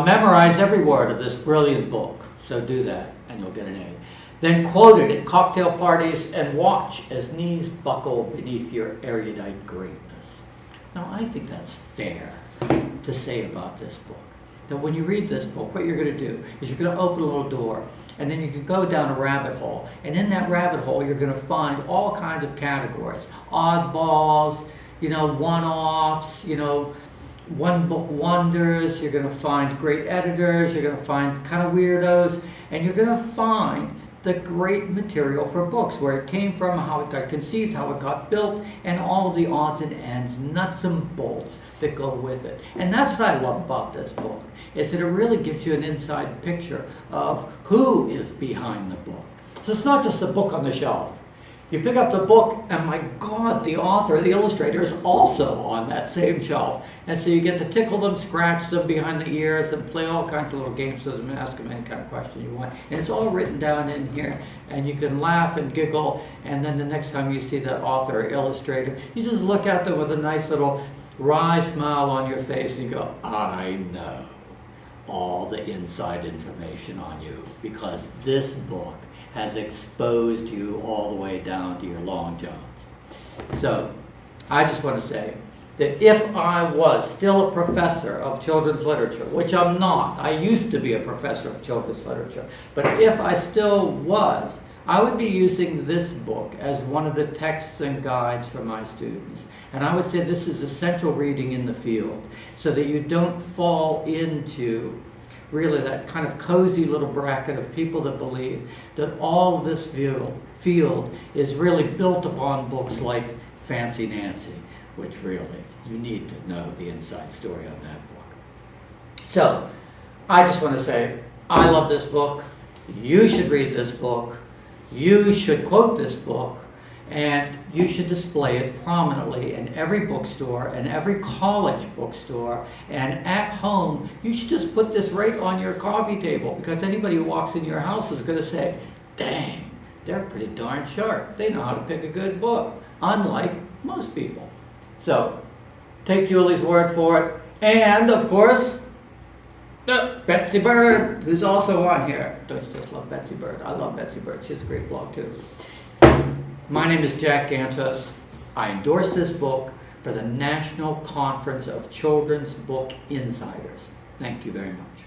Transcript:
Memorize every word of this brilliant book. So do that, and you'll get an A. Then quote it at cocktail parties and watch as knees buckle beneath your erudite greatness. Now, I think that's fair to say about this book. That when you read this book, what you're going to do is you're going to open a little door, and then you can go down a rabbit hole. And in that rabbit hole, you're going to find all kinds of categories. Oddballs, one-offs, one book wonders. You're going to find great editors. You're going to find kind of weirdos. And you're going to find the great material for books, where it came from, how it got conceived, how it got built, and all of the odds and ends, nuts and bolts that go with it. And that's what I love about this book, is that it really gives you an inside picture of who is behind the book. So it's not just a book on the shelf. You pick up the book, and my God, the author, the illustrator, is also on that same shelf. And so you get to tickle them, scratch them behind the ears, and play all kinds of little games with them and ask them any kind of question you want. And it's all written down in here, and you can laugh and giggle, and then the next time you see that author or illustrator, you just look at them with a nice little wry smile on your face, and you go, I know all the inside information on you, because this book has exposed you all the way down to your long johns. So I just want to say that if I was still a professor of children's literature, which I'm not, I used to be a professor of children's literature, but if I still was, I would be using this book as one of the texts and guides for my students. And I would say this is essential reading in the field, so that you don't fall into really that kind of cozy little bracket of people that believe that all of this field is really built upon books like Fancy Nancy, which really, you need to know the inside story on that book. So, I just want to say, I love this book. You should read this book. You should quote this book. And you should display it prominently in every bookstore and every college bookstore, and at home. You should just put this right on your coffee table, because anybody who walks in your house is going to say, dang, they're pretty darn sharp. They know how to pick a good book, unlike most people. So take Julie's word for it. And of course, Betsy Bird, who's also on here. Don't you just love Betsy Bird? I love Betsy Bird. She has a great blog too. My name is Jack Gantos. I endorse this book for the National Conference of Children's Book Insiders. Thank you very much.